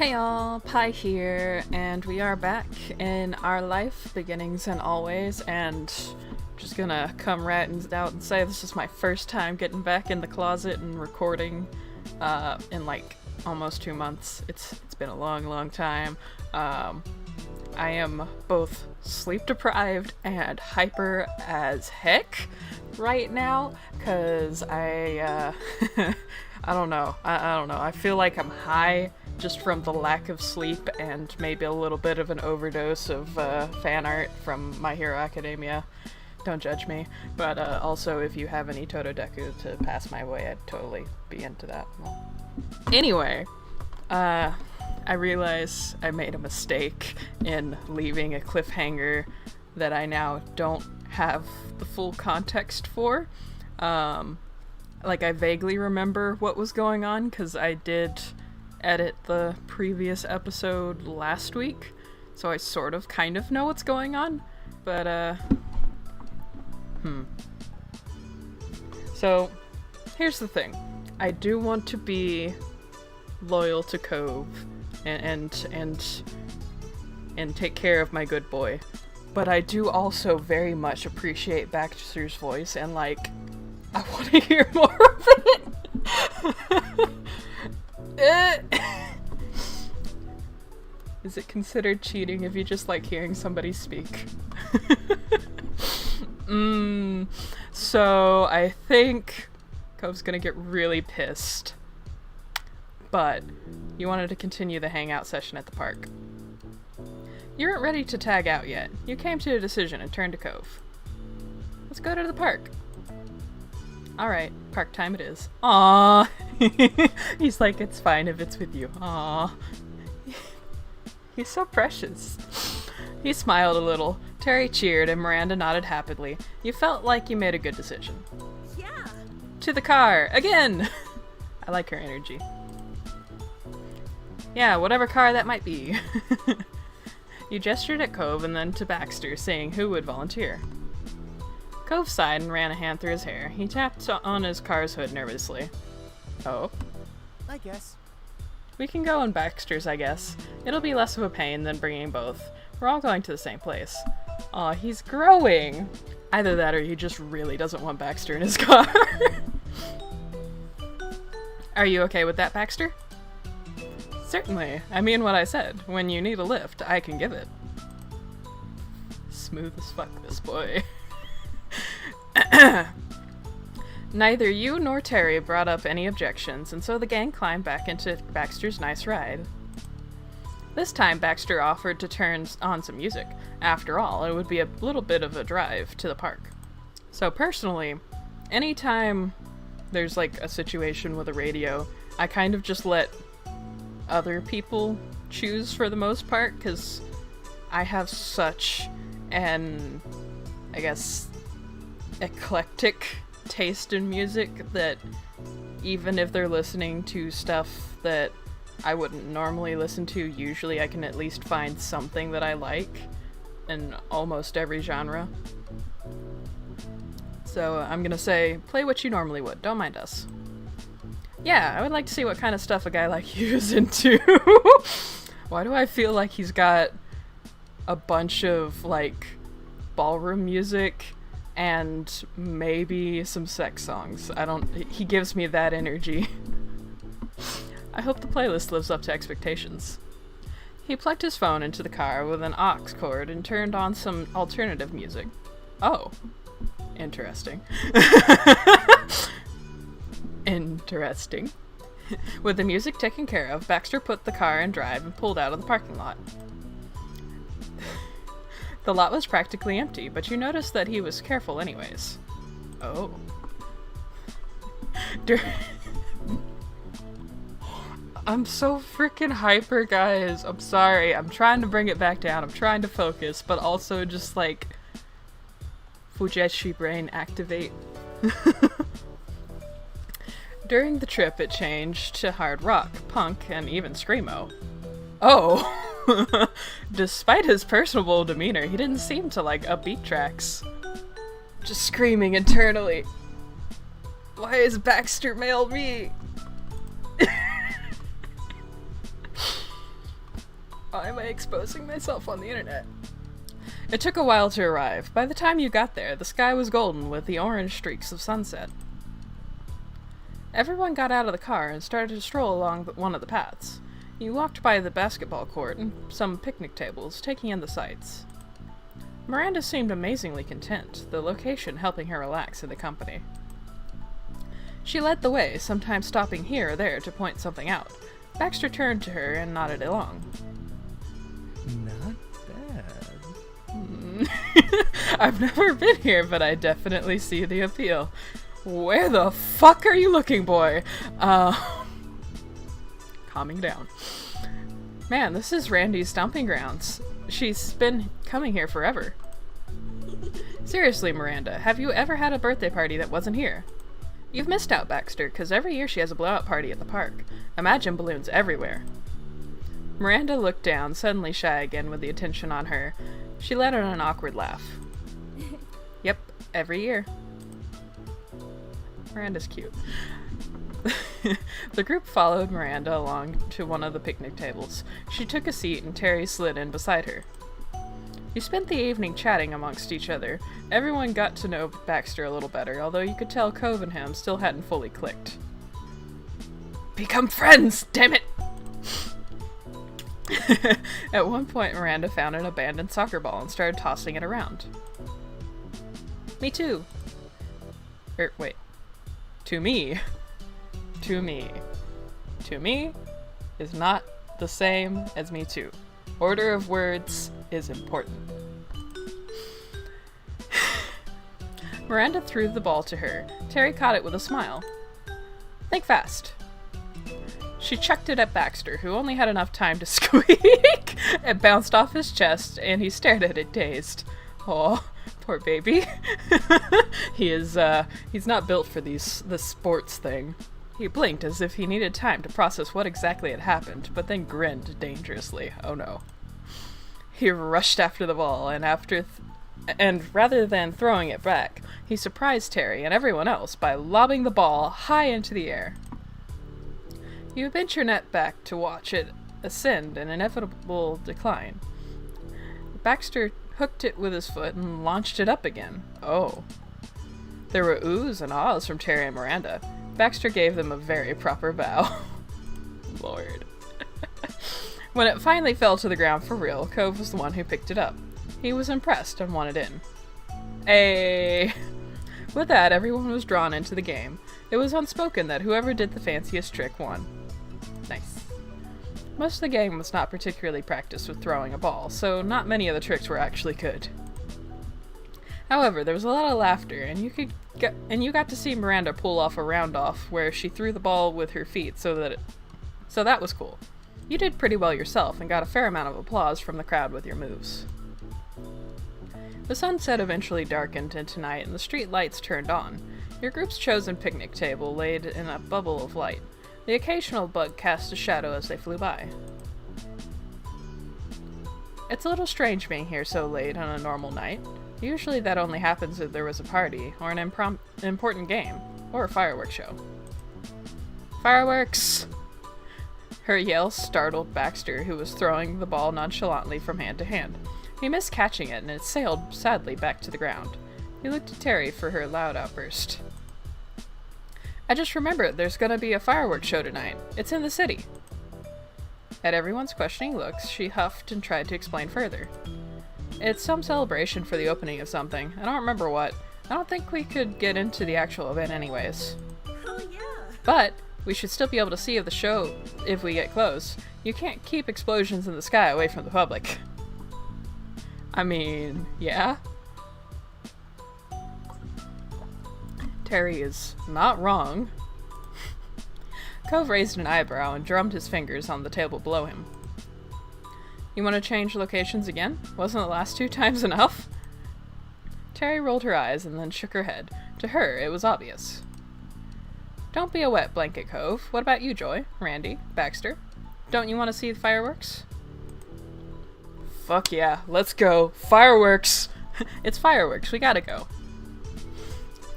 Hey y'all, Pi here, and we are back in our life, beginnings and always, and just gonna come right out and say this is my first time getting back in the closet and recording in like almost 2 months. It's been a long time. I am both sleep deprived and hyper as heck right now, cause I don't know. I don't know. I feel like I'm high just from the lack of sleep and maybe a little bit of an overdose of fan art from My Hero Academia. Don't judge me. But also, if you have any Totodeku to pass my way, I'd totally be into that. Well, anyway, I realize I made a mistake in leaving a cliffhanger that I now don't have the full context for. Like, I vaguely remember what was going on, because I did edit the previous episode last week, so I sort of kind of know what's going on, but So, here's the thing. I do want to be loyal to Cove and take care of my good boy, but I do also very much appreciate Baxter's voice, and like, I want to hear more of it. Is it considered cheating if you just like hearing somebody speak? So I think Cove's gonna get really pissed. But you wanted to continue the hangout session at the park. You weren't ready to tag out yet. You came to a decision and turned to Cove. Let's go to the park. Alright, park time it is. Aww. He's like, it's fine if it's with you. Aww. He's so precious. He smiled a little. Terry cheered and Miranda nodded happily. You felt like you made a good decision. Yeah. To the car! Again! I like her energy. Yeah, whatever car that might be. You gestured at Cove and then to Baxter, saying who would volunteer. Cove sighed and ran a hand through his hair. He tapped on his car's hood nervously. Oh? I guess. We can go in Baxter's, I guess. It'll be less of a pain than bringing both. We're all going to the same place. Aw, he's growing! Either that or he just really doesn't want Baxter in his car. Are you okay with that, Baxter? Certainly. I mean what I said. When you need a lift, I can give it. Smooth as fuck, this boy. Neither you nor Terry brought up any objections, and so the gang climbed back into Baxter's nice ride. This time, Baxter offered to turn on some music. After all, it would be a little bit of a drive to the park. So personally, anytime there's like a situation with a radio, I kind of just let other people choose for the most part, because I have such an, I guess, eclectic taste in music that even if they're listening to stuff that I wouldn't normally listen to, usually I can at least find something that I like in almost every genre. So I'm gonna say, play what you normally would, don't mind us. Yeah, I would like to see what kind of stuff a guy like you is into. Why do I feel like he's got a bunch of like ballroom music and maybe some sex songs? He gives me that energy. I hope the playlist lives up to expectations. He plugged his phone into the car with an aux cord and turned on some alternative music. Oh. Interesting. Interesting. With the music taken care of, Baxter put the car in drive and pulled out of the parking lot. The lot was practically empty, but you noticed that he was careful anyways. Oh. I'm so freaking hyper, guys. I'm sorry. I'm trying to bring it back down. I'm trying to focus, but also just like Fujeshi brain activate. During the trip, it changed to hard rock, punk, and even screamo. Oh! Despite his personable demeanor, he didn't seem to like upbeat tracks. Just screaming internally. Why is Baxter male me? Why am I exposing myself on the internet? It took a while to arrive. By the time you got there, the sky was golden with the orange streaks of sunset. Everyone got out of the car and started to stroll along one of the paths. You walked by the basketball court and some picnic tables, taking in the sights. Miranda seemed amazingly content, the location helping her relax in the company. She led the way, sometimes stopping here or there to point something out. Baxter turned to her and nodded along. Not bad. I've never been here, but I definitely see the appeal. Where the fuck are you looking, boy? Calming down. Man, this is Randy's stomping grounds. She's been coming here forever. Seriously, Miranda, have you ever had a birthday party that wasn't here? You've missed out, Baxter, because every year she has a blowout party at the park. Imagine balloons everywhere. Miranda looked down, suddenly shy again with the attention on her. She let out an awkward laugh. Yep, every year. Miranda's cute. The group followed Miranda along to one of the picnic tables. She took a seat and Terry slid in beside her. You spent the evening chatting amongst each other. Everyone got to know Baxter a little better, although you could tell Cove and him still hadn't fully clicked. Become friends, damn it! At one point, Miranda found an abandoned soccer ball and started tossing it around. Me too. Wait. To me. To me. To me is not the same as me too. Order of words is important. Miranda threw the ball to her. Terry caught it with a smile. Think fast. She chucked it at Baxter, who only had enough time to squeak. It bounced off his chest, and he stared at it dazed. Oh, poor baby. He's not built for this sports thing. He blinked as if he needed time to process what exactly had happened, but then grinned dangerously. Oh no. He rushed after the ball, and rather than throwing it back, he surprised Terry and everyone else by lobbing the ball high into the air. You bent your net back to watch it ascend an inevitable decline. Baxter hooked it with his foot and launched it up again. Oh. There were oohs and ahs from Terry and Miranda. Baxter gave them a very proper bow. Lord. When it finally fell to the ground for real, Cove was the one who picked it up. He was impressed and wanted in. Hey! With that, everyone was drawn into the game. It was unspoken that whoever did the fanciest trick won. Nice. Most of the game was not particularly practiced with throwing a ball, so not many of the tricks were actually good. However, there was a lot of laughter, and you got to see Miranda pull off a round-off where she threw the ball with her feet so that was cool. You did pretty well yourself and got a fair amount of applause from the crowd with your moves. The sunset eventually darkened into night and the street lights turned on. Your group's chosen picnic table laid in a bubble of light. The occasional bug cast a shadow as they flew by. It's a little strange being here so late on a normal night. Usually that only happens if there was a party, or an important game, or a fireworks show. Fireworks! Her yell startled Baxter, who was throwing the ball nonchalantly from hand to hand. He missed catching it, and it sailed sadly back to the ground. He looked at Terry for her loud outburst. I just remembered there's gonna be a fireworks show tonight. It's in the city. At everyone's questioning looks, she huffed and tried to explain further. It's some celebration for the opening of something. I don't remember what. I don't think we could get into the actual event anyways. Oh yeah. But we should still be able to see the show if we get close. You can't keep explosions in the sky away from the public. I mean, yeah. Terry is not wrong. Cove raised an eyebrow and drummed his fingers on the table below him. You want to change locations again? Wasn't the last 2 times enough? Terry rolled her eyes and then shook her head. To her, it was obvious. Don't be a wet blanket, Cove. What about you, Joy? Randy? Baxter? Don't you want to see the fireworks? Fuck yeah, let's go. Fireworks! It's fireworks, we gotta go.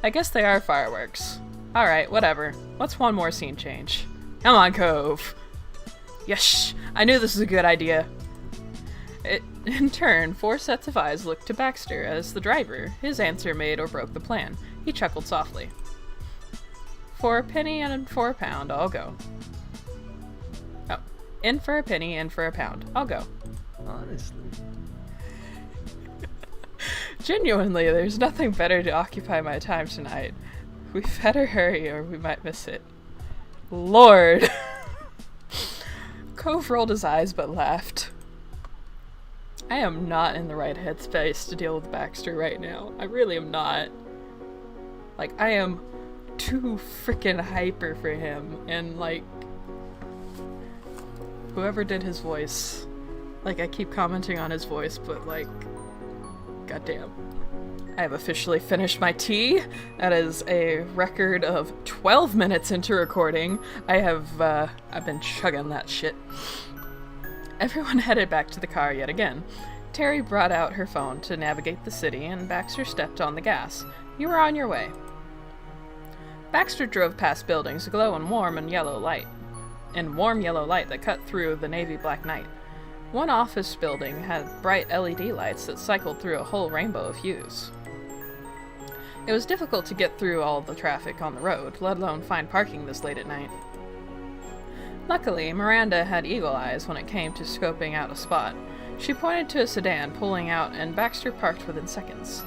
I guess they are fireworks. Alright, whatever. What's one more scene change? Come on, Cove. Yes, I knew this was a good idea. In turn, 4 sets of eyes looked to Baxter as the driver. His answer made or broke the plan. He chuckled softly. For a penny and for a pound, I'll go. Oh. In for a penny, in for a pound. I'll go. Honestly. Genuinely, there's nothing better to occupy my time tonight. We better hurry or we might miss it. Lord! Cove rolled his eyes but laughed. I am not in the right headspace to deal with Baxter right now. I really am not. Like, I am too freaking hyper for him, and like, whoever did his voice, like, I keep commenting on his voice, but like, goddamn. I have officially finished my tea. That is a record of 12 minutes into recording. I've been chugging that shit. Everyone headed back to the car yet again. Terry brought out her phone to navigate the city, and Baxter stepped on the gas. You were on your way. Baxter drove past buildings aglow in warm yellow light that cut through the navy black night. One office building had bright LED lights that cycled through a whole rainbow of hues. It was difficult to get through all the traffic on the road, let alone find parking this late at night. Luckily, Miranda had eagle eyes when it came to scoping out a spot. She pointed to a sedan pulling out, and Baxter parked within seconds.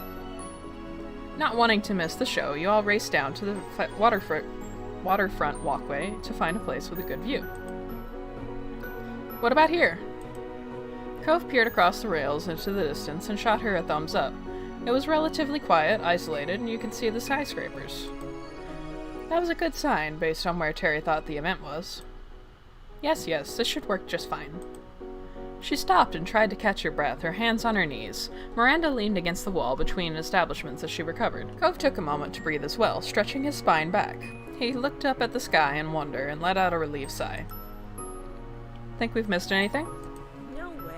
Not wanting to miss the show, you all raced down to the waterfront walkway to find a place with a good view. What about here? Cove peered across the rails into the distance and shot her a thumbs up. It was relatively quiet, isolated, and you could see the skyscrapers. That was a good sign, based on where Terry thought the event was. Yes, this should work just fine. She stopped and tried to catch her breath, her hands on her knees. Miranda leaned against the wall between establishments as she recovered. Cove took a moment to breathe as well, stretching his spine back. He looked up at the sky in wonder and let out a relieved sigh. Think we've missed anything? No way.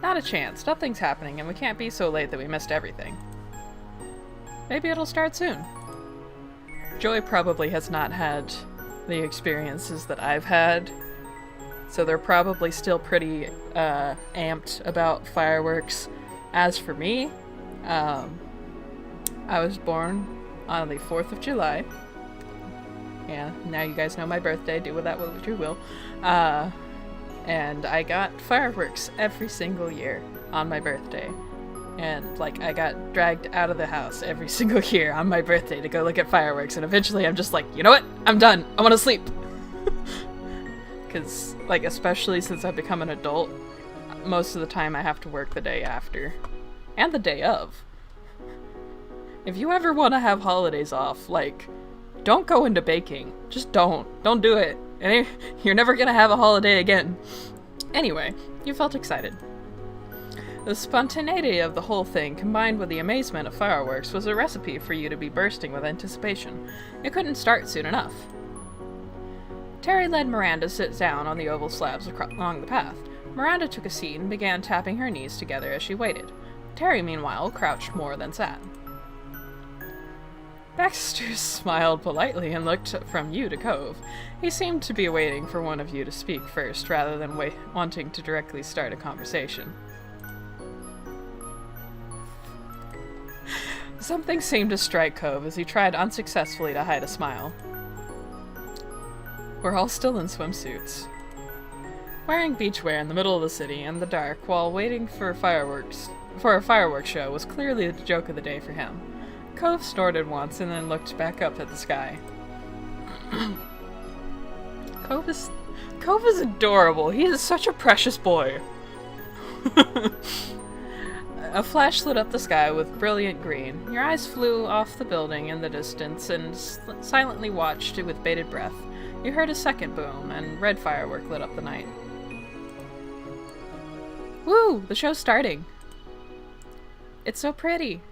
Not a chance. Nothing's happening, and we can't be so late that we missed everything. Maybe it'll start soon. Joy probably has not had the experiences that I've had, so they're probably still pretty amped about fireworks. As for me, I was born on the 4th of July. Yeah, now you guys know my birthday, do with that what you will. And I got fireworks every single year on my birthday. And, like, I got dragged out of the house every single year on my birthday to go look at fireworks, and eventually I'm just like, you know what? I'm done. I want to sleep. Because, like, especially since I've become an adult, most of the time I have to work the day after. And the day of. If you ever want to have holidays off, like, don't go into baking. Just don't. Don't do it. And you're never gonna have a holiday again. Anyway, you felt excited. The spontaneity of the whole thing, combined with the amazement of fireworks, was a recipe for you to be bursting with anticipation. It couldn't start soon enough. Terry led Miranda sit down on the oval slabs along the path. Miranda took a seat and began tapping her knees together as she waited. Terry, meanwhile, crouched more than sat. Baxter smiled politely and looked from you to Cove. He seemed to be waiting for one of you to speak first, rather than wanting to directly start a conversation. Something seemed to strike Cove as he tried unsuccessfully to hide a smile. We're all still in swimsuits. Wearing beachwear in the middle of the city in the dark while waiting for a fireworks show was clearly the joke of the day for him. Cove snorted once and then looked back up at the sky. Cove is adorable. He is such a precious boy. A flash lit up the sky with brilliant green. Your eyes flew off the building in the distance and silently watched it with bated breath. You heard a second boom, and red firework lit up the night. Woo! The show's starting! It's so pretty!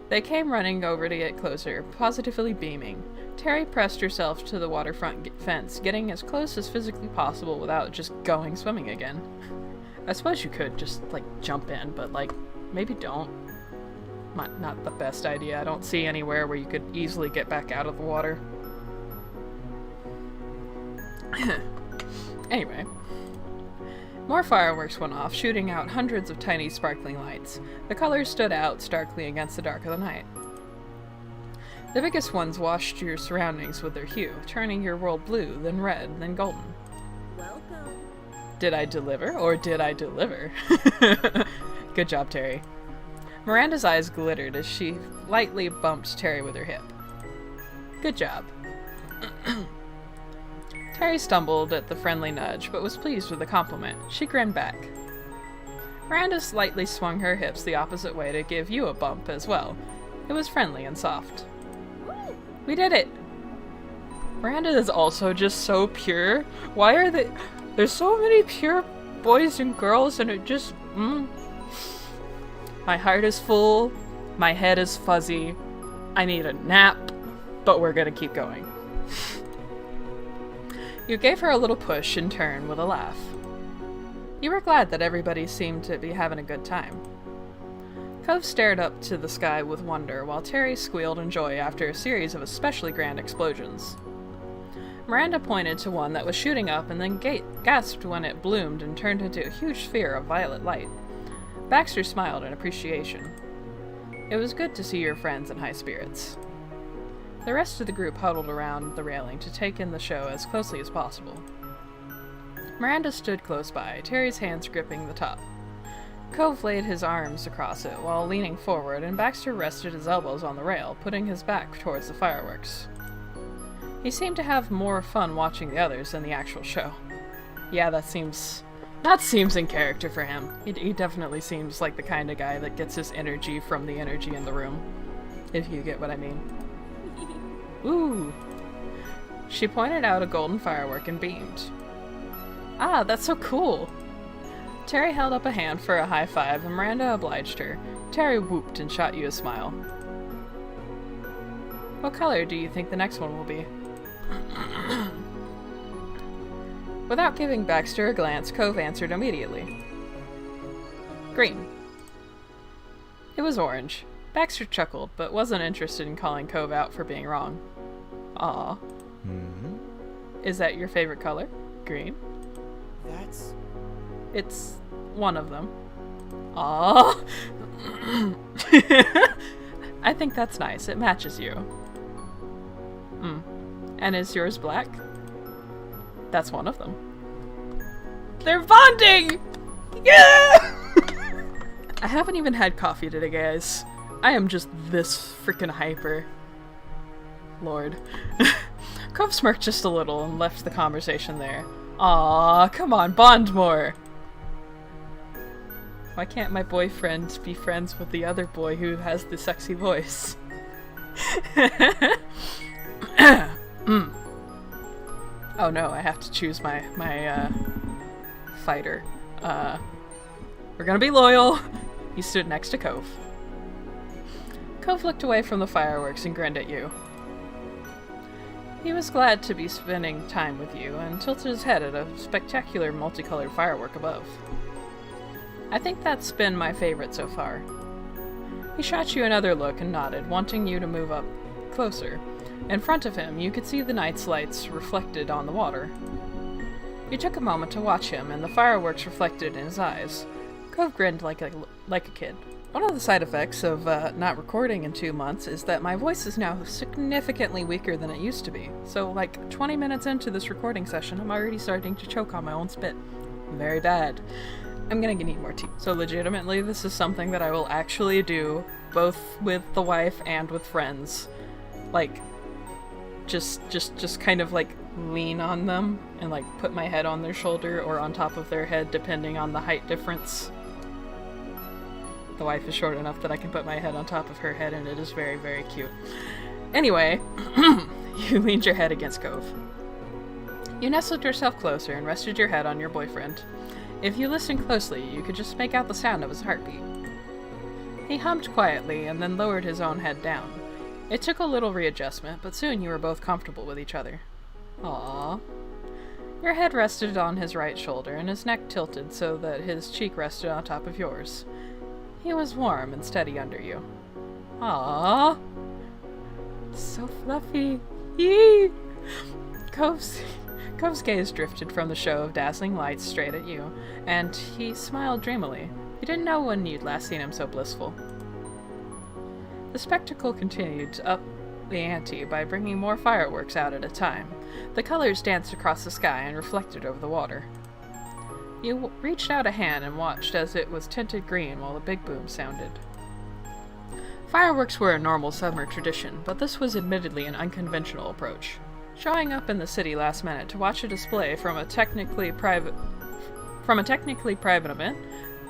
They came running over to get closer, positively beaming. Terry pressed herself to the waterfront fence, getting as close as physically possible without just going swimming again. I suppose you could just, like, jump in, but, like, maybe don't. Not the best idea. I don't see anywhere where you could easily get back out of the water. Anyway. More fireworks went off, shooting out hundreds of tiny sparkling lights. The colors stood out starkly against the dark of the night. The biggest ones washed your surroundings with their hue, turning your world blue, then red, then golden. Welcome. Did I deliver, or did I deliver? Good job, Terry. Miranda's eyes glittered as she lightly bumped Terry with her hip. Good job. Terry stumbled at the friendly nudge, but was pleased with the compliment. She grinned back. Miranda slightly swung her hips the opposite way to give you a bump as well. It was friendly and soft. We did it! Miranda is also just so pure. Why are they... There's so many pure boys and girls, and it just... My heart is full. My head is fuzzy. I need a nap. But we're gonna keep going. You gave her a little push in turn with a laugh. You were glad that everybody seemed to be having a good time. Cove stared up to the sky with wonder, while Terry squealed in joy after a series of especially grand explosions. Miranda pointed to one that was shooting up and then gasped when it bloomed and turned into a huge sphere of violet light. Baxter smiled in appreciation. It was good to see your friends in high spirits. The rest of the group huddled around the railing to take in the show as closely as possible. Miranda stood close by, Terry's hands gripping the top. Cove laid his arms across it while leaning forward, and Baxter rested his elbows on the rail, putting his back towards the fireworks. He seemed to have more fun watching the others than the actual show. Yeah, that seems in character for him. He definitely seems like the kind of guy that gets his energy from the energy in the room, if you get what I mean. Ooh! She pointed out a golden firework and beamed. Ah, that's so cool! Terry held up a hand for a high five, and Miranda obliged her. Terry whooped and shot you a smile. What color do you think the next one will be? Without giving Baxter a glance, Cove answered immediately. Green. It was orange. Baxter chuckled, but wasn't interested in calling Cove out for being wrong. Aw. Mm-hmm. Is that your favorite color? Green? That's... It's one of them. Aw. I think that's nice. It matches you. And is yours black? That's one of them. They're bonding! Yeah! I haven't even had coffee today, guys. I am just this freaking hyper. Lord. Cove smirked just a little and left the conversation there. Aw, come on, bond more! Why can't my boyfriend be friends with the other boy who has the sexy voice? Oh no, I have to choose my fighter. We're gonna be loyal! He stood next to Cove. Cove looked away from the fireworks and grinned at you. He was glad to be spending time with you and tilted his head at a spectacular multicolored firework above. I think that's been my favorite so far. He shot you another look and nodded, wanting you to move up closer. In front of him, you could see the night's lights reflected on the water. You took a moment to watch him, and the fireworks reflected in his eyes. Cove grinned like a kid. One of the side effects of not recording in 2 months is that my voice is now significantly weaker than it used to be. So, like, 20 minutes into this recording session, I'm already starting to choke on my own spit. Very bad. I'm gonna need more tea. So legitimately, this is something that I will actually do, both with the wife and with friends. Like, just kind of like lean on them and like put my head on their shoulder or on top of their head, depending on the height difference. The wife is short enough that I can put my head on top of her head, and it is very, very cute. Anyway, you leaned your head against Cove. You nestled yourself closer and rested your head on your boyfriend. If you listened closely, you could just make out the sound of his heartbeat. He hummed quietly and then lowered his own head down. It took a little readjustment, but soon you were both comfortable with each other. Aww. Your head rested on his right shoulder, and his neck tilted so that his cheek rested on top of yours. He was warm and steady under you. Aww. So fluffy. Yee! Cove Cove's gaze drifted from the show of dazzling lights straight at you, and he smiled dreamily. You didn't know when you'd last seen him so blissful. The spectacle continued to up the ante by bringing more fireworks out at a time. The colors danced across the sky and reflected over the water. You reached out a hand and watched as it was tinted green while the big boom sounded. Fireworks were a normal summer tradition, but this was admittedly an unconventional approach. Showing up in the city last minute to watch a display from a technically private event,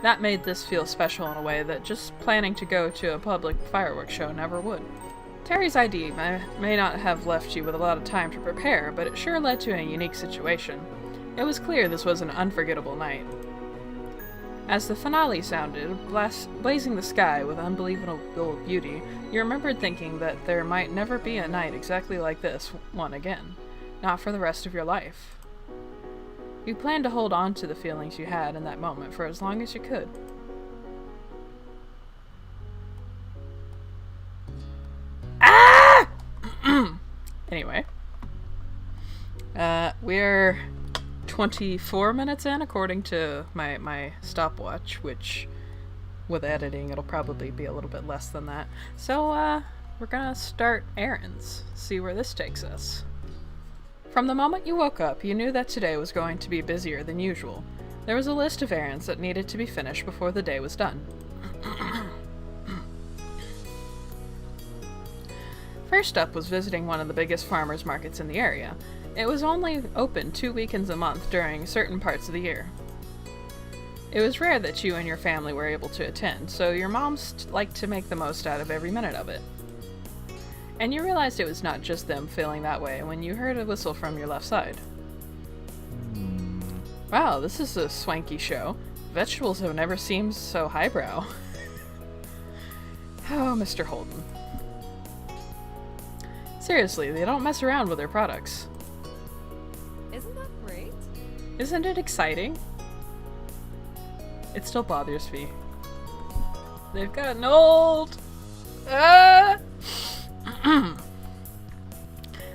that made this feel special in a way that just planning to go to a public fireworks show never would. Terry's ID may not have left you with a lot of time to prepare, but it sure led to a unique situation. It was clear this was an unforgettable night. As the finale sounded, blazing the sky with unbelievable beauty, you remembered thinking that there might never be a night exactly like this one again. Not for the rest of your life. You planned to hold on to the feelings you had in that moment for as long as you could. Ah! Anyway. We're 24 minutes in, according to my stopwatch, which, with editing, it'll probably be a little bit less than that. So, we're gonna start errands, see where this takes us. From the moment you woke up, you knew that today was going to be busier than usual. There was a list of errands that needed to be finished before the day was done. First up was visiting one of the biggest farmers markets in the area. It was only open 2 weekends a month during certain parts of the year. It was rare that you and your family were able to attend, so your moms liked to make the most out of every minute of it. And you realized it was not just them feeling that way when you heard a whistle from your left side. Wow, this is a swanky show. Vegetables have never seemed so highbrow. Oh, Mr. Holden. Seriously, they don't mess around with their products. Isn't that great? Isn't it exciting? It still bothers me. They've gotten old! Ah!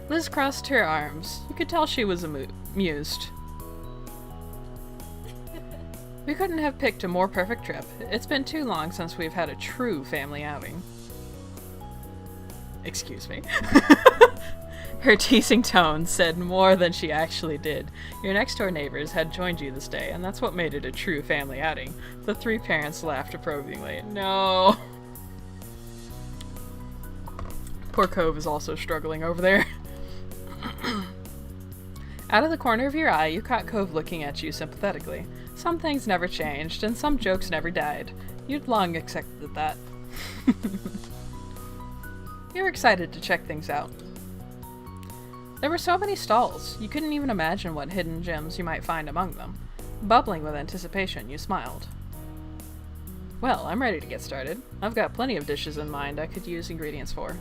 Liz crossed her arms. You could tell she was amused. We couldn't have picked a more perfect trip. It's been too long since we've had a true family outing. Excuse me. Her teasing tone said more than she actually did. Your next-door neighbors had joined you this day, and that's what made it a true family outing. The three parents laughed approvingly. No. Poor Cove is also struggling over there. Out of the corner of your eye, you caught Cove looking at you sympathetically. Some things never changed, and some jokes never died. You'd long accepted that. You were excited to check things out. There were so many stalls, you couldn't even imagine what hidden gems you might find among them. Bubbling with anticipation, you smiled. Well, I'm ready to get started. I've got plenty of dishes in mind I could use ingredients for.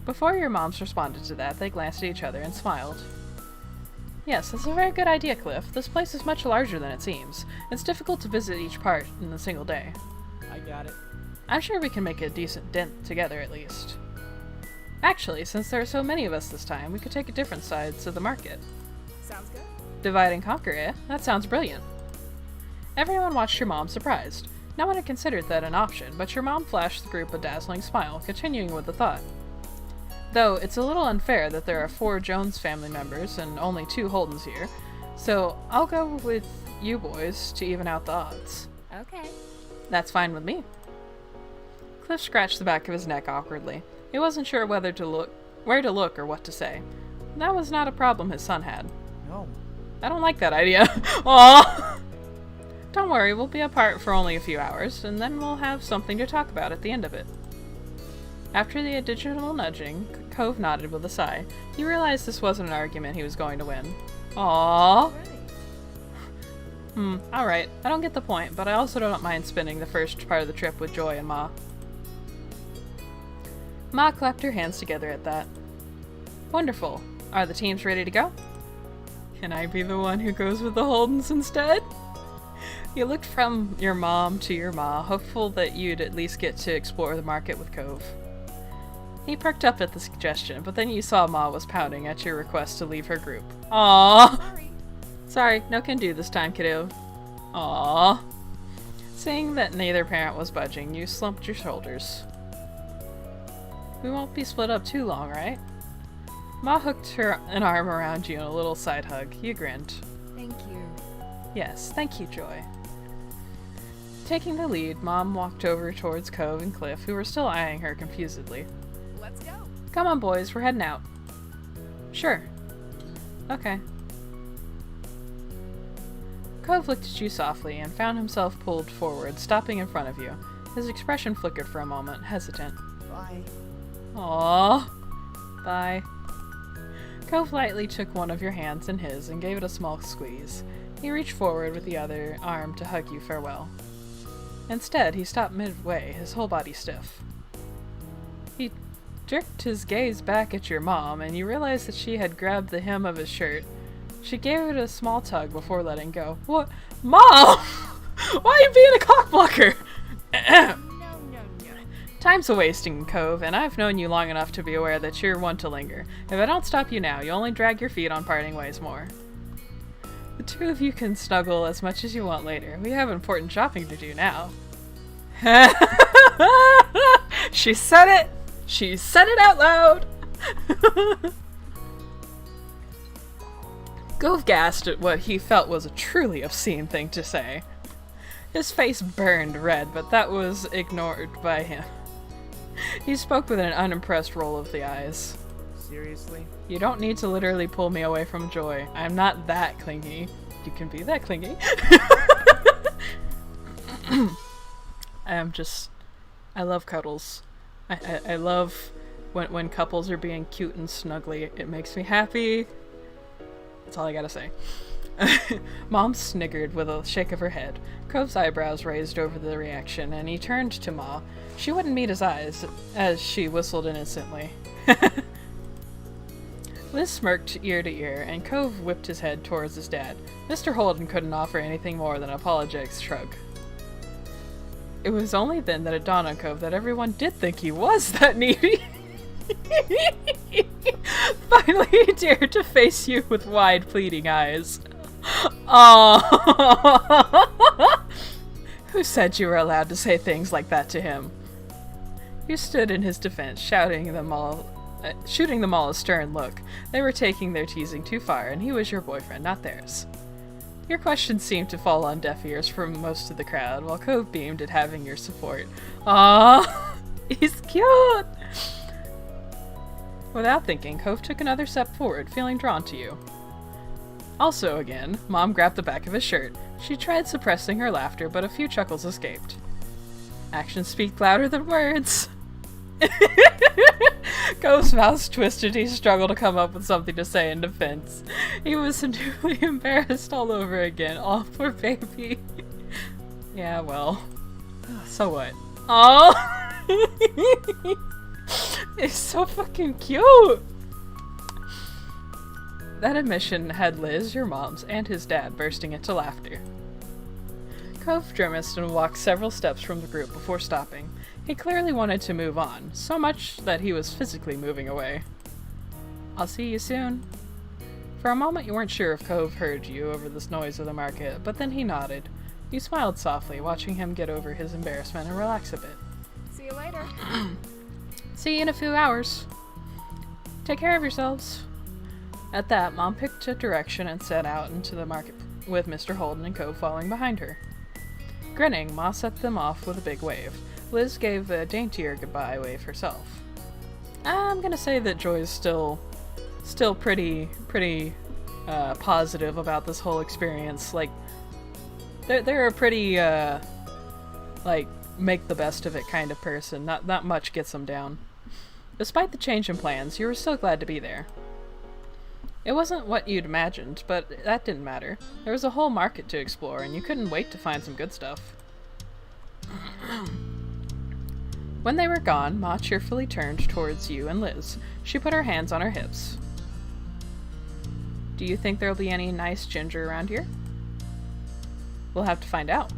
Before your moms responded to that, they glanced at each other and smiled. Yes, that's a very good idea, Cliff. This place is much larger than it seems. It's difficult to visit each part in a single day. I got it. I'm sure we can make a decent dent together at least. Actually, since there are so many of us this time, we could take a different sides of the market. Sounds good. Divide and conquer, eh? That sounds brilliant. Everyone watched your mom surprised. No one had considered that an option, but your mom flashed the group a dazzling smile, continuing with the thought. Though, it's a little unfair that there are 4 Jones family members and only 2 Holdens here, so I'll go with you boys to even out the odds. Okay. That's fine with me. Cliff scratched the back of his neck awkwardly. He wasn't sure where to look or what to say. That was not a problem his son had. No. I don't like that idea. Aww! Don't worry, we'll be apart for only a few hours, and then we'll have something to talk about at the end of it. After the additional nudging, Cove nodded with a sigh. He realized this wasn't an argument he was going to win. Aww! Alright. I don't get the point, but I also don't mind spending the first part of the trip with Joy and Ma. Ma clapped her hands together at that. Wonderful. Are the teams ready to go? Can I be the one who goes with the Holdens instead? You looked from your mom to your ma, hopeful that you'd at least get to explore the market with Cove. He perked up at the suggestion, but then you saw Ma was pouting at your request to leave her group. Aww. Sorry. Sorry, no can do this time, kiddo. Aww. Seeing that neither parent was budging, you slumped your shoulders. We won't be split up too long, right? Ma hooked an arm around you in a little side hug. You grinned. Thank you. Yes, thank you, Joy. Taking the lead, Mom walked over towards Cove and Cliff, who were still eyeing her confusedly. Let's go. Come on, boys, we're heading out. Sure. Okay. Cove looked at you softly and found himself pulled forward, stopping in front of you. His expression flickered for a moment, hesitant. Bye. Aww. Bye. Cove lightly took one of your hands in his and gave it a small squeeze. He reached forward with the other arm to hug you farewell. Instead, he stopped midway, his whole body stiff. He jerked his gaze back at your mom, and you realized that she had grabbed the hem of his shirt. She gave it a small tug before letting go. What? Mom! Why are you being a cockblocker? No. Time's a-wasting, Cove, and I've known you long enough to be aware that you're one to linger. If I don't stop you now, you'll only drag your feet on parting ways more. The two of you can snuggle as much as you want later. We have important shopping to do now. She said it! She said it out loud! Gove gasped at what he felt was a truly obscene thing to say. His face burned red, but that was ignored by him. He spoke with an unimpressed roll of the eyes. Seriously? You don't need to literally pull me away from Joy. I'm not that clingy. You can be that clingy. I love cuddles. I love when couples are being cute and snuggly. It makes me happy. That's all I gotta say. Mom sniggered with a shake of her head. Cove's eyebrows raised over the reaction, and he turned to Ma. She wouldn't meet his eyes, as she whistled innocently. Liz smirked ear to ear, and Cove whipped his head towards his dad. Mr. Holden couldn't offer anything more than an apologetic shrug. It was only then that it dawned on Cove that everyone did think he was that needy. Finally, he dared to face you with wide, pleading eyes. Aww. Who said you were allowed to say things like that to him? You stood in his defense, shooting them all a stern look. They were taking their teasing too far, and he was your boyfriend, not theirs. Your questions seemed to fall on deaf ears from most of the crowd, while Cove beamed at having your support. Aww, he's cute! Without thinking, Cove took another step forward, feeling drawn to you. Also again, Mom grabbed the back of his shirt. She tried suppressing her laughter, but a few chuckles escaped. Actions speak louder than words. Cove's mouth twisted. He struggled to come up with something to say in defense. He was newly embarrassed all over again. Oh, poor baby. Yeah, well. So what? Oh, it's so fucking cute. That admission had Liz, your mom's, and his dad bursting into laughter. Cove grimaced and walked several steps from the group before stopping. He clearly wanted to move on, so much that he was physically moving away. I'll see you soon. For a moment you weren't sure if Cove heard you over this noise of the market, but then he nodded. You smiled softly, watching him get over his embarrassment and relax a bit. See you later. See you in a few hours. Take care of yourselves. At that, Mom picked a direction and set out into the market with Mr. Holden and Cove following behind her. Grinning, Ma set them off with a big wave. Liz gave a daintier goodbye wave herself. I'm gonna say that Joy's still pretty positive about this whole experience. Like, they're a pretty like make the best of it kind of person. Not much gets them down. Despite the change in plans, you were still glad to be there. It wasn't what you'd imagined, but that didn't matter. There was a whole market to explore, and you couldn't wait to find some good stuff. When they were gone, Ma cheerfully turned towards you and Liz. She put her hands on her hips. Do you think there'll be any nice ginger around here? We'll have to find out.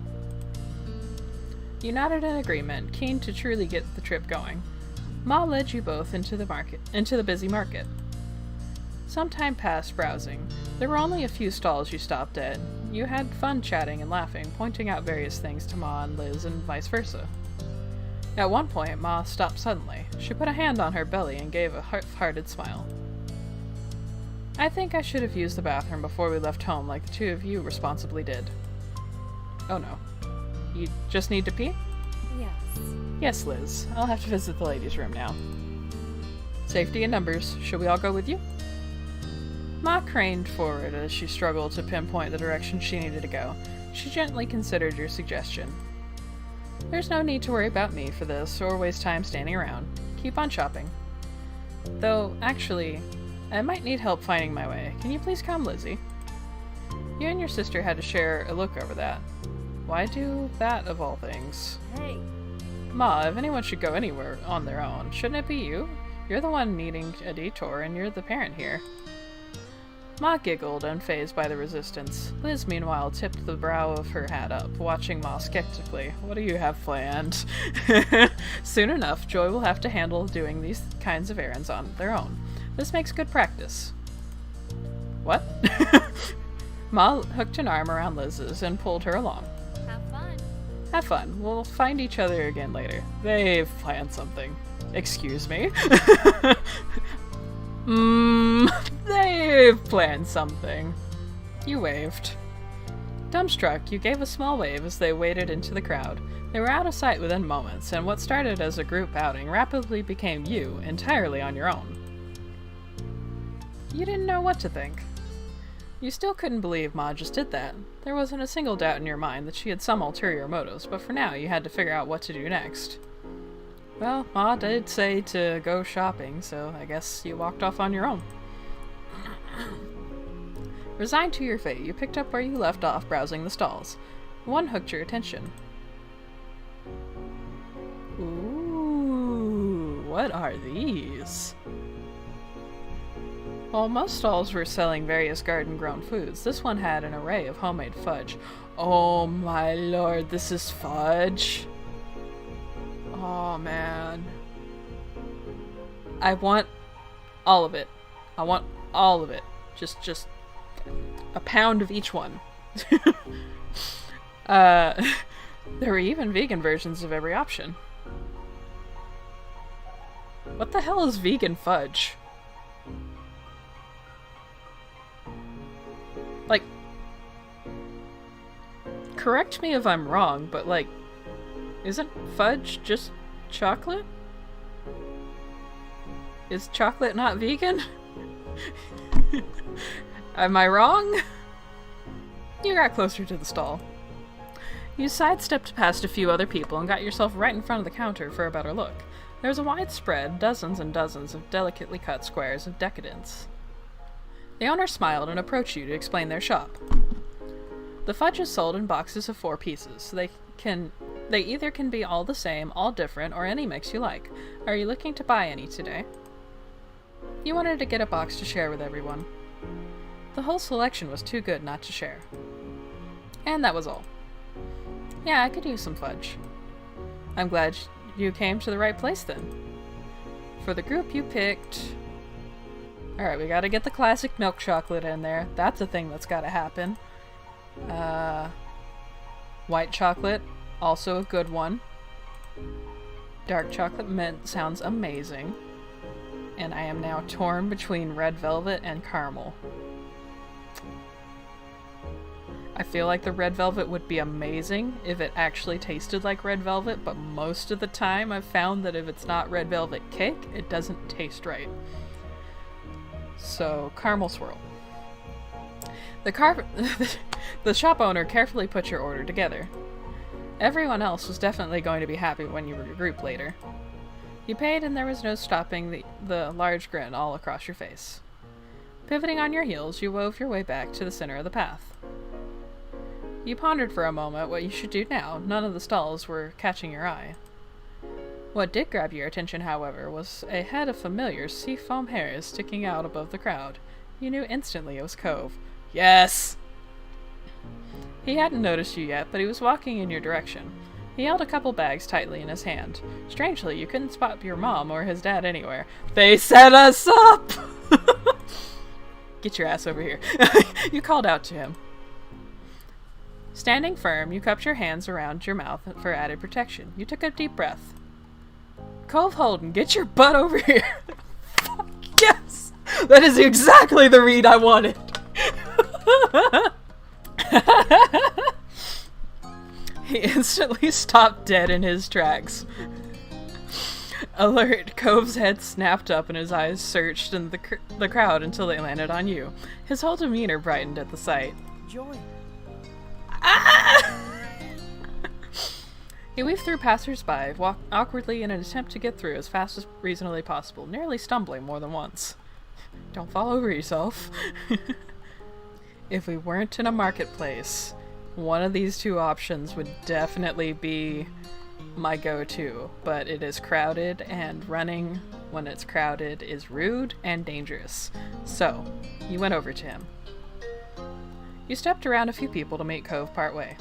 You nodded in agreement, keen to truly get the trip going. Ma led you both into the busy market. Some time passed browsing. There were only a few stalls you stopped at. You had fun chatting and laughing, pointing out various things to Ma and Liz and vice versa. At one point, Ma stopped suddenly. She put a hand on her belly and gave a half-hearted smile. I think I should have used the bathroom before we left home like the two of you responsibly did. Oh no. You just need to pee? Yes. Yes, Liz. I'll have to visit the ladies' room now. Safety in numbers. Should we all go with you? Ma craned forward as she struggled to pinpoint the direction she needed to go. She gently considered your suggestion. There's no need to worry about me for this, or waste time standing around. Keep on shopping. Though, actually, I might need help finding my way. Can you please come, Lizzie? You and your sister had to share a look over that. Why do that, of all things? Hey. Ma, if anyone should go anywhere on their own, shouldn't it be you? You're the one needing a detour, and you're the parent here. Ma giggled, unfazed by the resistance. Liz, meanwhile, tipped the brow of her hat up, watching Ma skeptically. What do you have planned? Soon enough, Joy will have to handle doing these kinds of errands on their own. This makes good practice. What? Ma hooked an arm around Liz's and pulled her along. Have fun. Have fun. We'll find each other again later. They've planned something. Excuse me? They've planned something. You waved. Dumbstruck, you gave a small wave as they waded into the crowd. They were out of sight within moments, and what started as a group outing rapidly became you, entirely on your own. You didn't know what to think. You still couldn't believe Ma just did that. There wasn't a single doubt in your mind that she had some ulterior motives, but for now you had to figure out what to do next. Well, Ma did say to go shopping, so I guess you walked off on your own. Resigned to your fate, you picked up where you left off browsing the stalls. One hooked your attention. Ooh, what are these? While most stalls were selling various garden-grown foods, this one had an array of homemade fudge. Oh my lord, this is fudge! Oh man. I want all of it. I want all of it. Just a pound of each one. There were even vegan versions of every option. What the hell is vegan fudge? Like, correct me if I'm wrong, but like, isn't fudge just chocolate? Is chocolate not vegan? Am I wrong? You got closer to the stall. You sidestepped past a few other people and got yourself right in front of the counter for a better look. There was a wide spread, dozens and dozens of delicately cut squares of decadence. The owner smiled and approached you to explain their shop. The fudge is sold in boxes of 4 pieces. They either can be all the same, all different, or any mix you like. Are you looking to buy any today? You wanted to get a box to share with everyone. The whole selection was too good not to share. And that was all. Yeah, I could use some fudge. I'm glad you came to the right place then. For the group you picked... Alright, we gotta get the classic milk chocolate in there. That's a thing that's gotta happen. White chocolate, also a good one. Dark chocolate mint sounds amazing. And I am now torn between red velvet and caramel. I feel like the red velvet would be amazing if it actually tasted like red velvet, but most of the time I've found that if it's not red velvet cake, it doesn't taste right. So, caramel swirl. The shop owner carefully put your order together. Everyone else was definitely going to be happy when you regrouped later. You paid and there was no stopping the large grin all across your face. Pivoting on your heels, you wove your way back to the center of the path. You pondered for a moment what you should do now. None of the stalls were catching your eye. What did grab your attention, however, was a head of familiar seafoam hairs sticking out above the crowd. You knew instantly it was Cove. Yes! He hadn't noticed you yet, but he was walking in your direction. He He held a couple bags tightly in his hand. Strangely, you couldn't spot your mom or his dad anywhere. They set us up! Get your ass over here. You called out to him. Standing firm, you cupped your hands around your mouth for added protection. You took a deep breath. Cove Holden, get your butt over here! Fuck yes! That is exactly the read I wanted! He instantly stopped dead in his tracks. Alert, Cove's head snapped up and his eyes searched in the crowd until they landed on you. His whole demeanor brightened at the sight. Joy. Ah! He weaved through passers-by, walked awkwardly in an attempt to get through as fast as reasonably possible, nearly stumbling more than once. Don't fall over yourself. If we weren't in a marketplace, one of these two options would definitely be my go-to, but it is crowded, and running when it's crowded is rude and dangerous. So, you went over to him. You stepped around a few people to meet Cove partway.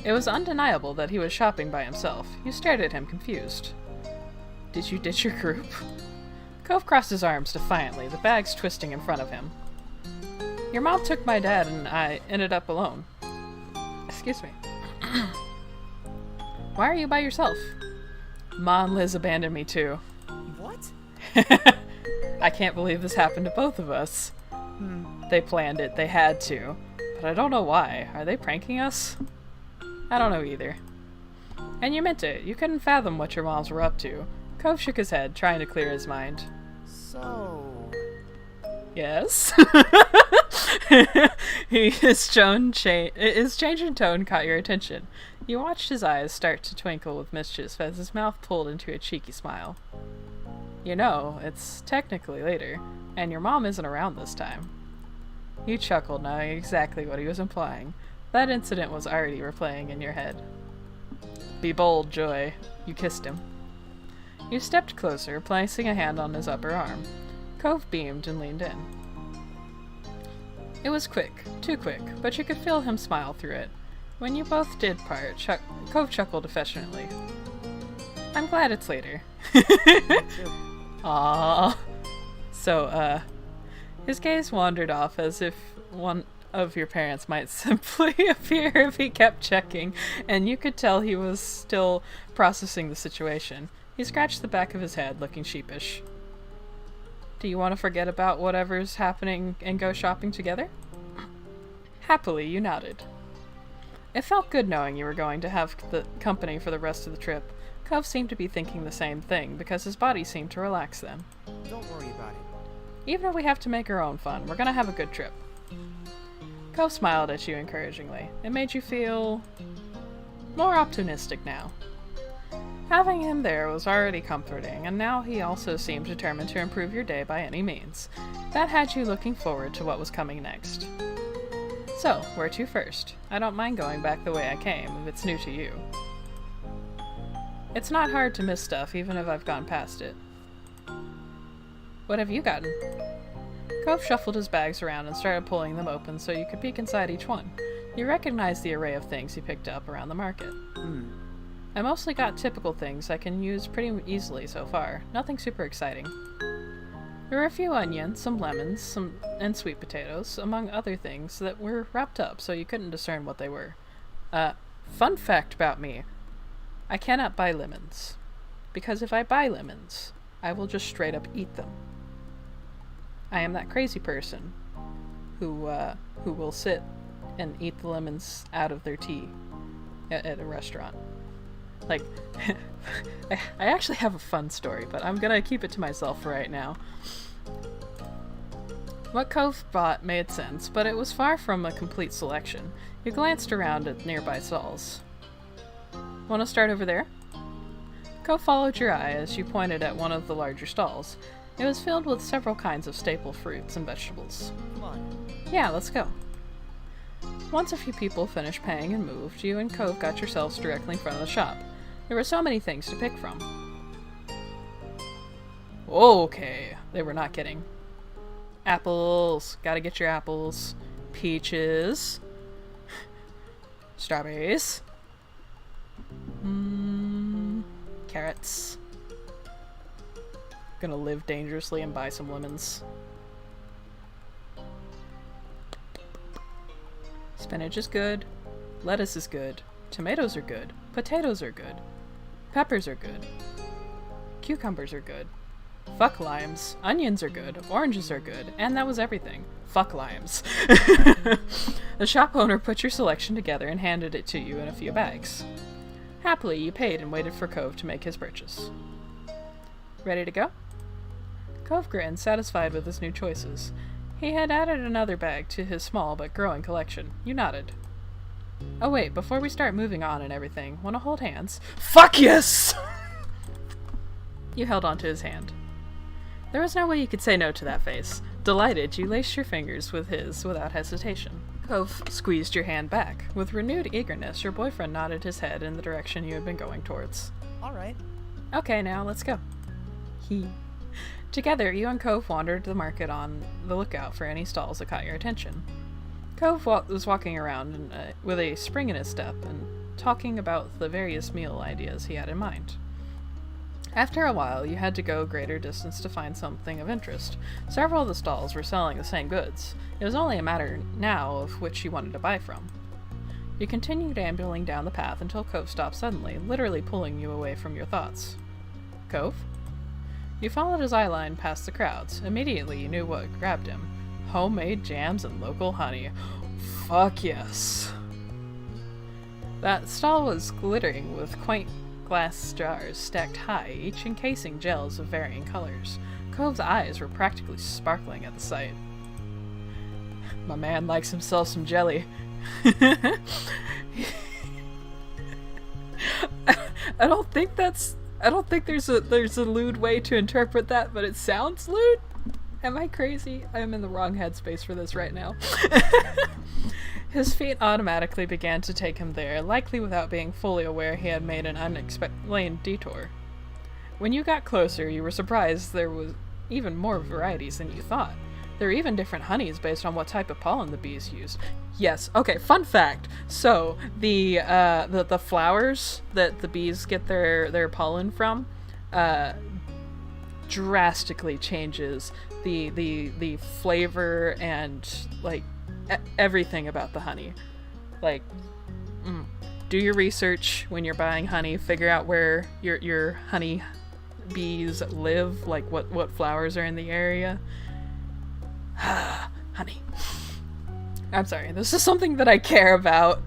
It was undeniable that he was shopping by himself. You stared at him, confused. Did you ditch your group? Cove crossed his arms defiantly, the bags twisting in front of him. Your mom took my dad and I ended up alone. Excuse me. Why are you by yourself? Ma and Liz abandoned me too. What? I can't believe this happened to both of us. They planned it, they had to. But I don't know why. Are they pranking us? I don't know either. And you meant it. You couldn't fathom what your moms were up to. Cove shook his head, trying to clear his mind. So... Yes? His change in tone caught your attention. You watched his eyes start to twinkle with mischief as his mouth pulled into a cheeky smile. You know, it's technically later, and your mom isn't around this time. You chuckled, knowing exactly what he was implying. That incident was already replaying in your head. Be bold, Joy. You kissed him. You stepped closer, placing a hand on his upper arm. Cove beamed and leaned in. It was quick, too quick, but you could feel him smile through it. When you both did part, Cove chuckled affectionately. I'm glad it's later. Aww. So, his gaze wandered off as if one of your parents might simply appear if he kept checking, and you could tell he was still processing the situation. He scratched the back of his head, looking sheepish. Do you want to forget about whatever's happening and go shopping together? Happily, you nodded. It felt good knowing you were going to have the company for the rest of the trip. Cove seemed to be thinking the same thing, because his body seemed to relax then. Don't worry about it. Even if we have to make our own fun, we're gonna have a good trip. Cove smiled at you encouragingly. It made you feel more optimistic now. Having him there was already comforting, and now he also seemed determined to improve your day by any means. That had you looking forward to what was coming next. So, where to first? I don't mind going back the way I came, if it's new to you. It's not hard to miss stuff, even if I've gone past it. What have you gotten? Cove shuffled his bags around and started pulling them open so you could peek inside each one. You recognized the array of things he picked up around the market. I mostly got typical things I can use pretty easily so far. Nothing super exciting. There were a few onions, some lemons, and sweet potatoes, among other things that were wrapped up so you couldn't discern what they were. Fun fact about me. I cannot buy lemons. Because if I buy lemons, I will just straight up eat them. I am that crazy person who will sit and eat the lemons out of their tea at a restaurant. Like, I actually have a fun story, but I'm gonna keep it to myself for right now. What Cove bought made sense, but it was far from a complete selection. You glanced around at nearby stalls. Want to start over there? Cove followed your eye as you pointed at one of the larger stalls. It was filled with several kinds of staple fruits and vegetables. Come on. Yeah, let's go. Once a few people finished paying and moved, you and Cove got yourselves directly in front of the shop. There were so many things to pick from. Okay, they were not kidding. Apples. Gotta get your apples. Peaches. Strawberries. carrots. Gonna live dangerously and buy some lemons. Spinach is good. Lettuce is good. Tomatoes are good. Potatoes are good. Peppers are good. Cucumbers are good. Fuck limes. Onions are good. Oranges are good. And that was everything. Fuck limes. The shop owner put your selection together and handed it to you in a few bags. Happily, you paid and waited for Cove to make his purchase. Ready to go? Cove grinned, satisfied with his new choices. He had added another bag to his small but growing collection. You nodded. Oh wait, before we start moving on and everything, wanna hold hands? Fuck yes! You held onto his hand. There was no way you could say no to that face. Delighted, you laced your fingers with his without hesitation. Cove squeezed your hand back. With renewed eagerness, your boyfriend nodded his head in the direction you had been going towards. Alright. Okay, now let's go. Together, you and Cove wandered the market on the lookout for any stalls that caught your attention. Cove was walking around with a spring in his step and talking about the various meal ideas he had in mind. After a while, you had to go a greater distance to find something of interest. Several of the stalls were selling the same goods. It was only a matter now of which you wanted to buy from. You continued ambling down the path until Cove stopped suddenly, literally pulling you away from your thoughts. Cove? You followed his eye line past the crowds. Immediately, you knew what grabbed him. Homemade jams and local honey. Fuck yes. That stall was glittering with quaint glass jars stacked high, each encasing gels of varying colors. Cove's eyes were practically sparkling at the sight. My man likes himself some jelly. I don't think there's a lewd way to interpret that, but it sounds lewd. Am I crazy? I'm in the wrong headspace for this right now. His feet automatically began to take him there, likely without being fully aware he had made an unexplained detour. When you got closer, you were surprised there was even more varieties than you thought. There were even different honeys based on what type of pollen the bees used. Yes, okay, fun fact. So, the flowers that the bees get their pollen from, drastically changes the flavor and, like, everything about the honey. Like, do your research when you're buying honey. Figure out where your honey bees live, like what flowers are in the area. Honey. I'm sorry, this is something that I care about.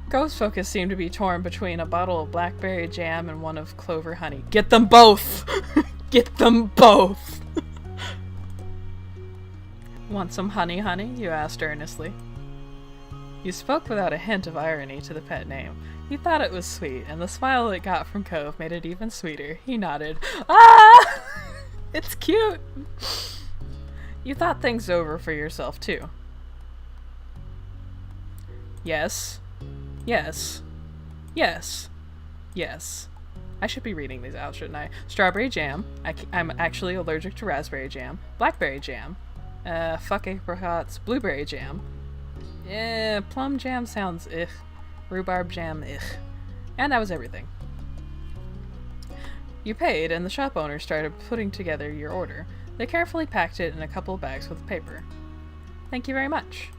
Cove's focus seemed to be torn between a bottle of blackberry jam and one of clover honey. Get them both! Get them both! Want some honey, you asked earnestly. You spoke without a hint of irony to the pet name. You thought it was sweet, and the smile it got from Cove made it even sweeter. He nodded. Ah! It's cute! You thought things over for yourself, too. Yes. Yes. Yes. Yes. I should be reading these out, shouldn't I? Strawberry jam. I'm actually allergic to raspberry jam. Blackberry jam. Fuck apricots. Blueberry jam. Plum jam sounds ugh. Rhubarb jam ugh. And that was everything. You paid, and the shop owner started putting together your order. They carefully packed it in a couple of bags with paper. Thank you very much.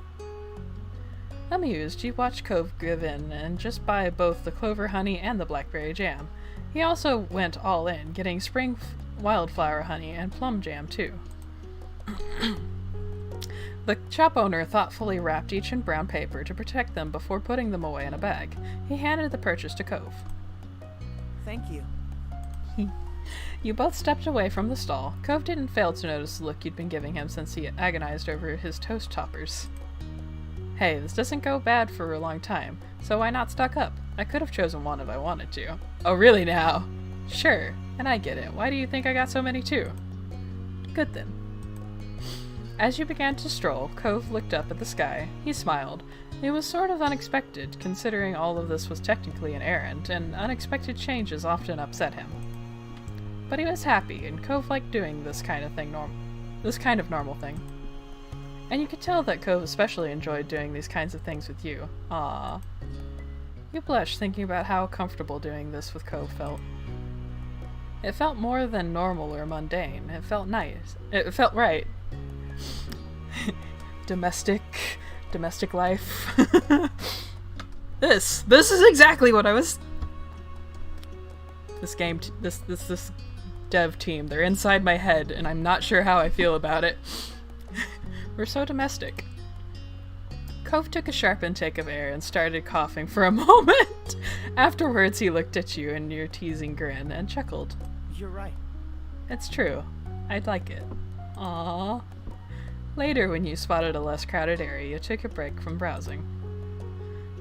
Amused, you watched Cove give in and just buy both the clover honey and the blackberry jam. He also went all in, getting spring wildflower honey and plum jam too. The shop owner thoughtfully wrapped each in brown paper to protect them before putting them away in a bag. He handed the purchase to Cove. Thank you. You both stepped away from the stall. Cove didn't fail to notice the look you'd been giving him since he agonized over his toast toppers. Hey, this doesn't go bad for a long time, so why not stock up? I could have chosen one if I wanted to. Oh, really now? Sure, and I get it. Why do you think I got so many too? Good then. As you began to stroll, Cove looked up at the sky. He smiled. It was sort of unexpected, considering all of this was technically an errand, and unexpected changes often upset him. But he was happy, and Cove liked doing this kind of normal thing. And you could tell that Cove especially enjoyed doing these kinds of things with you. Aww. You blushed thinking about how comfortable doing this with Cove felt. It felt more than normal or mundane. It felt nice. It felt right. Domestic life. This is exactly what I was. This game, this dev team, they're inside my head, and I'm not sure how I feel about it. We're so domestic. Cove took a sharp intake of air and started coughing for a moment. Afterwards, he looked at you in your teasing grin and chuckled. You're right. It's true. I'd like it. Aww. Later, when you spotted a less crowded area, you took a break from browsing.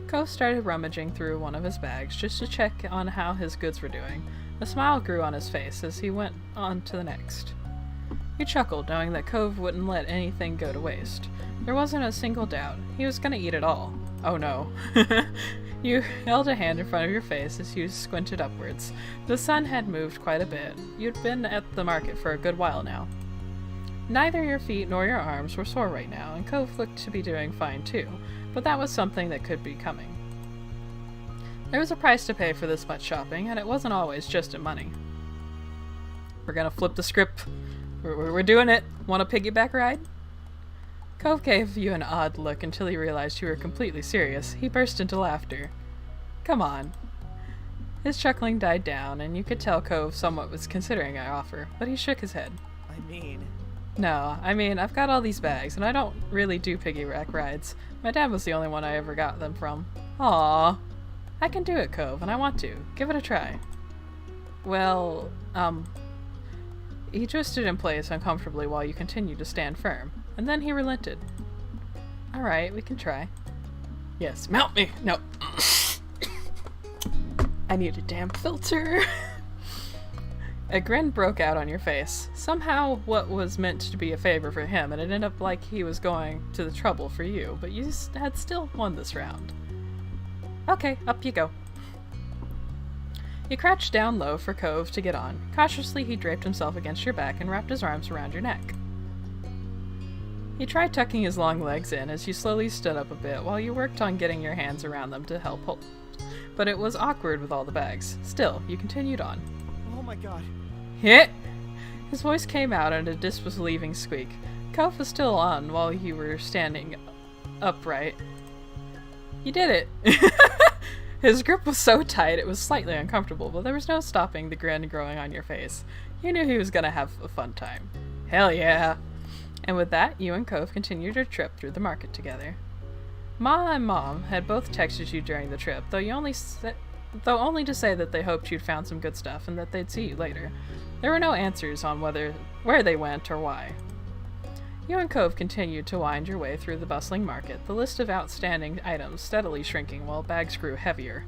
Cove started rummaging through one of his bags just to check on how his goods were doing. A smile grew on his face as he went on to the next. You chuckled, knowing that Cove wouldn't let anything go to waste. There wasn't a single doubt. He was gonna eat it all. Oh no. You held a hand in front of your face as you squinted upwards. The sun had moved quite a bit. You'd been at the market for a good while now. Neither your feet nor your arms were sore right now, and Cove looked to be doing fine too, but that was something that could be coming. There was a price to pay for this much shopping, and it wasn't always just in money. We're gonna flip the script. We're doing it. Want a piggyback ride? Cove gave you an odd look until he realized you were completely serious. He burst into laughter. Come on. His chuckling died down, and you could tell Cove somewhat was considering an offer, but he shook his head. No, I've got all these bags, and I don't really do piggyback rides. My dad was the only one I ever got them from. Aww. I can do it, Cove, and I want to. Give it a try. Well, He twisted in place uncomfortably while you continued to stand firm, and then he relented. Alright, we can try. Yes, mount me! No. I need a damn filter. A grin broke out on your face. Somehow what was meant to be a favor for him, and it ended up like he was going to the trouble for you, but you had still won this round. Okay, up you go. You crouched down low for Cove to get on. Cautiously, he draped himself against your back and wrapped his arms around your neck. He tried tucking his long legs in as you slowly stood up a bit while you worked on getting your hands around them to help hold. But it was awkward with all the bags. Still, you continued on. Oh my god. Hit! His voice came out in a disbelieving squeak. Cove was still on while you were standing upright. You did it! His grip was so tight it was slightly uncomfortable, but there was no stopping the grin growing on your face. You knew he was gonna have a fun time. Hell yeah! And with that, you and Cove continued your trip through the market together. Ma and Mom had both texted you during the trip, though only to say that they hoped you'd found some good stuff and that they'd see you later. There were no answers on where they went or why. You and Cove continued to wind your way through the bustling market, the list of outstanding items steadily shrinking while bags grew heavier.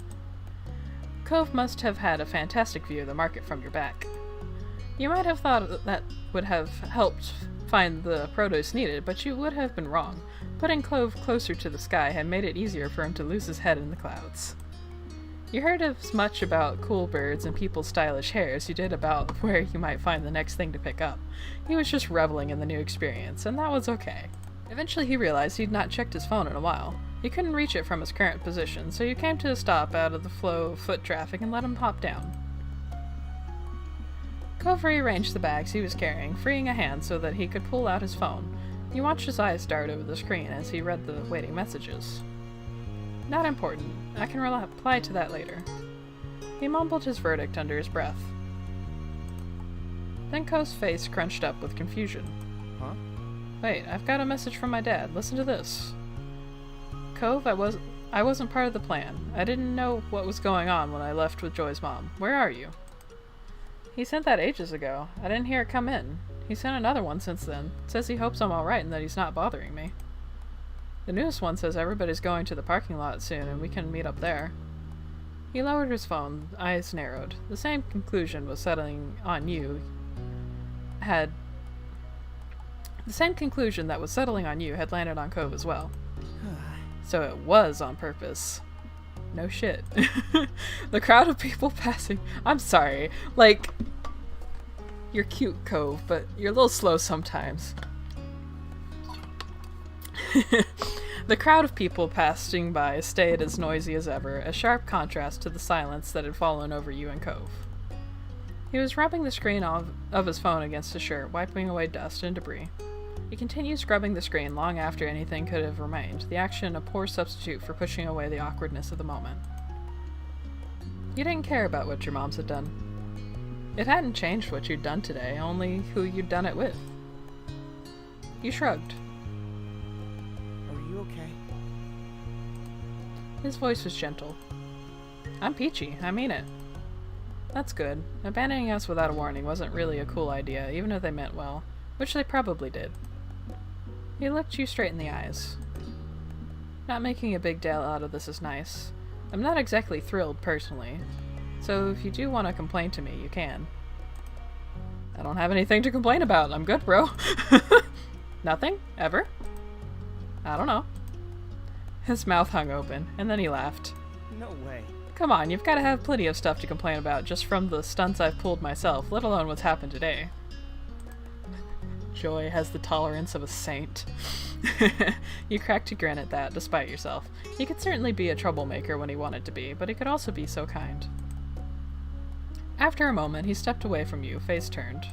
Cove must have had a fantastic view of the market from your back. You might have thought that would have helped find the produce needed, but you would have been wrong. Putting Cove closer to the sky had made it easier for him to lose his head in the clouds. You heard as much about cool birds and people's stylish hair as you did about where you might find the next thing to pick up. He was just reveling in the new experience, and that was okay. Eventually he realized he'd not checked his phone in a while. He couldn't reach it from his current position, so you came to a stop out of the flow of foot traffic and let him hop down. Cove rearranged the bags he was carrying, freeing a hand so that he could pull out his phone. You watched his eyes dart over the screen as he read the waiting messages. Not important. I can reply to that later. He mumbled his verdict under his breath. Then Cove's face crunched up with confusion. Huh? Wait, I've got a message from my dad. Listen to this. Cove, I wasn't part of the plan. I didn't know what was going on when I left with Joy's mom. Where are you? He sent that ages ago. I didn't hear it come in. He sent another one since then. Says he hopes I'm alright and that he's not bothering me. The newest one says everybody's going to the parking lot soon and we can meet up there. He lowered his phone, eyes narrowed. The same conclusion was settling on you had landed on Cove as well. So it was on purpose. No shit. The crowd of people passing. I'm sorry. Like, you're cute, Cove, but you're a little slow sometimes. The crowd of people passing by stayed as noisy as ever, a sharp contrast to the silence that had fallen over you and Cove. He was rubbing the screen of his phone against his shirt, wiping away dust and debris. He continued scrubbing the screen long after anything could have remained, the action a poor substitute for pushing away the awkwardness of the moment. You didn't care about what your moms had done. It hadn't changed what you'd done today, only who you'd done it with. You shrugged. Are you okay? His voice was gentle. I'm peachy, I mean it. That's good. Abandoning us without a warning wasn't really a cool idea, even if they meant well, which they probably did. He looked you straight in the eyes. Not making a big deal out of this is nice. I'm not exactly thrilled, personally, so if you do want to complain to me, you can. I don't have anything to complain about. I'm good, bro. Nothing? Ever? I don't know. His mouth hung open, and then he laughed. No way. Come on, you've got to have plenty of stuff to complain about just from the stunts I've pulled myself, let alone what's happened today. Joy has the tolerance of a saint. You cracked a grin at that, despite yourself. He could certainly be a troublemaker when he wanted to be, but he could also be so kind. After a moment, he stepped away from you, face turned.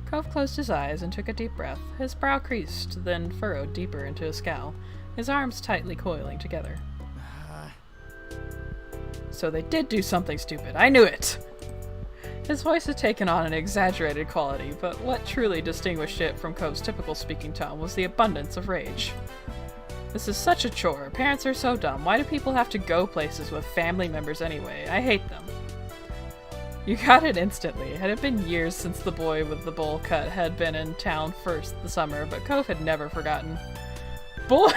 Cove closed his eyes and took a deep breath, his brow creased, then furrowed deeper into a scowl, his arms tightly coiling together. So they did do something stupid. I knew it! His voice had taken on an exaggerated quality, but what truly distinguished it from Cove's typical speaking tone was the abundance of rage. This is such a chore. Parents are so dumb. Why do people have to go places with family members anyway? I hate them. You got it instantly. It had been years since the boy with the bowl cut had been in town first the summer, but Cove had never forgotten. Boy,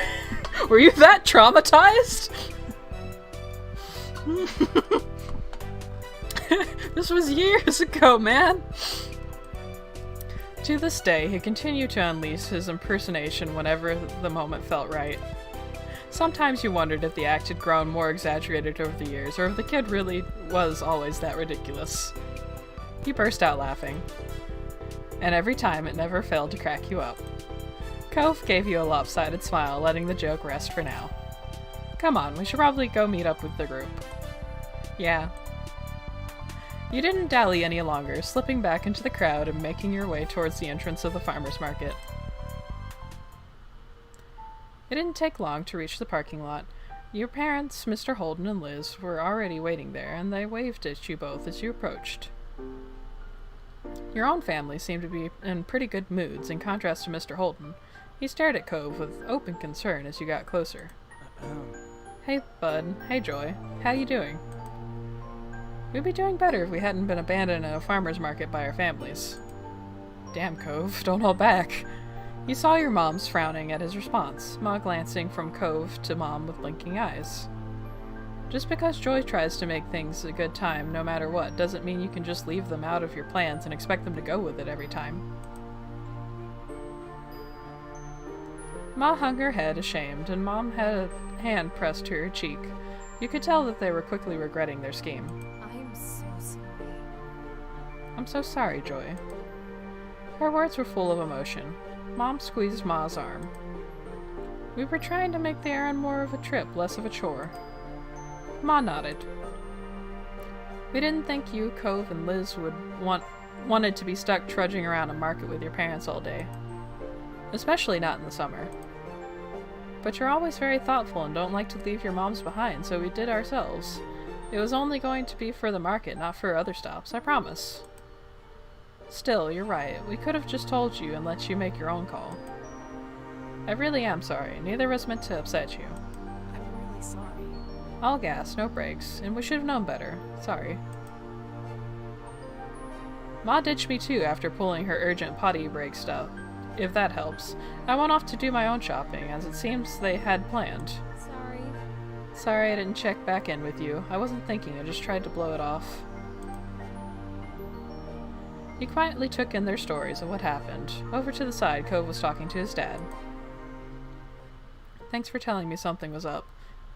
were you that traumatized? This was years ago, man! To this day, he continued to unleash his impersonation whenever the moment felt right. Sometimes you wondered if the act had grown more exaggerated over the years, or if the kid really was always that ridiculous. He burst out laughing. And every time, it never failed to crack you up. Cove gave you a lopsided smile, letting the joke rest for now. Come on, we should probably go meet up with the group. Yeah. You didn't dally any longer, slipping back into the crowd and making your way towards the entrance of the farmer's market. It didn't take long to reach the parking lot. Your parents, Mr. Holden and Liz, were already waiting there, and they waved at you both as you approached. Your own family seemed to be in pretty good moods, in contrast to Mr. Holden. He stared at Cove with open concern as you got closer. Hey, bud. Hey, Joy. How you doing? We'd be doing better if we hadn't been abandoned in a farmer's market by our families. Damn, Cove, don't hold back. You saw your mom's frowning at his response, Ma glancing from Cove to Mom with blinking eyes. Just because Joy tries to make things a good time no matter what doesn't mean you can just leave them out of your plans and expect them to go with it every time. Ma hung her head ashamed, and Mom had a hand pressed to her cheek. You could tell that they were quickly regretting their scheme. I'm so sorry. I'm so sorry, Joy. Her words were full of emotion. Mom squeezed Ma's arm. We were trying to make the errand more of a trip, less of a chore. Ma nodded. We didn't think you, Cove, and Liz wanted to be stuck trudging around a market with your parents all day. Especially not in the summer. But you're always very thoughtful and don't like to leave your moms behind, so we did ourselves. It was only going to be for the market, not for other stops, I promise. Still, you're right. We could have just told you and let you make your own call. I really am sorry. Neither of us meant to upset you. I'm really sorry. All gas, no brakes, and we should have known better. Sorry. Ma ditched me too after pulling her urgent potty break stuff. If that helps. I went off to do my own shopping, as it seems they had planned. Sorry. Sorry I didn't check back in with you. I wasn't thinking, I just tried to blow it off. You quietly took in their stories of what happened. Over to the side, Cove was talking to his dad. Thanks for telling me something was up,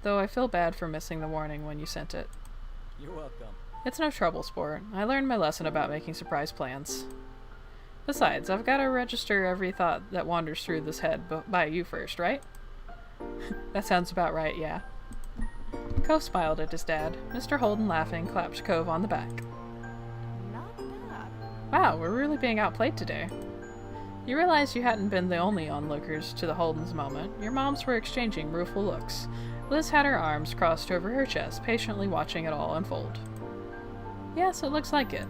though I feel bad for missing the warning when you sent it. You're welcome. It's no trouble, sport. I learned my lesson about making surprise plans. Besides, I've got to register every thought that wanders through this head by you first, right? That sounds about right, yeah. Cove smiled at his dad. Mr. Holden, laughing, clapped Cove on the back. Not bad. Wow, we're really being outplayed today. You realized you hadn't been the only onlookers to the Holdens' moment. Your moms were exchanging rueful looks. Liz had her arms crossed over her chest, patiently watching it all unfold. Yes, it looks like it.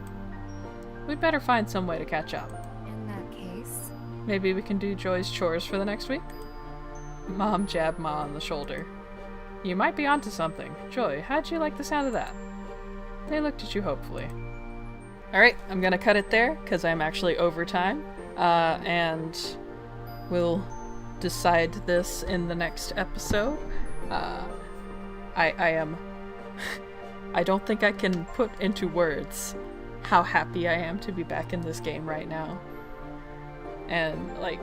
We'd better find some way to catch up. In that case, Maybe we can do Joy's chores for the next week? Mom jabbed Ma on the shoulder. You might be onto something. Joy, how'd you like the sound of that? They looked at you hopefully. Alright, I'm gonna cut it there, because I'm actually over time. And we'll decide this in the next episode. I am... I don't think I can put into words how happy I am to be back in this game right now. And, like...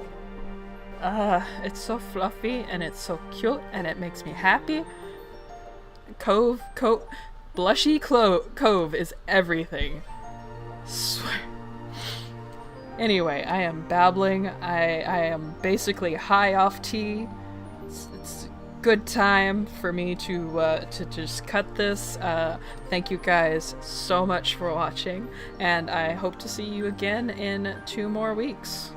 it's so fluffy, and it's so cute, and it makes me happy. Blushy Cove is everything. Swear. Anyway, I am babbling. I am basically high off tea. It's a good time for me to just cut this. Thank you guys so much for watching, and I hope to see you again in 2 more weeks.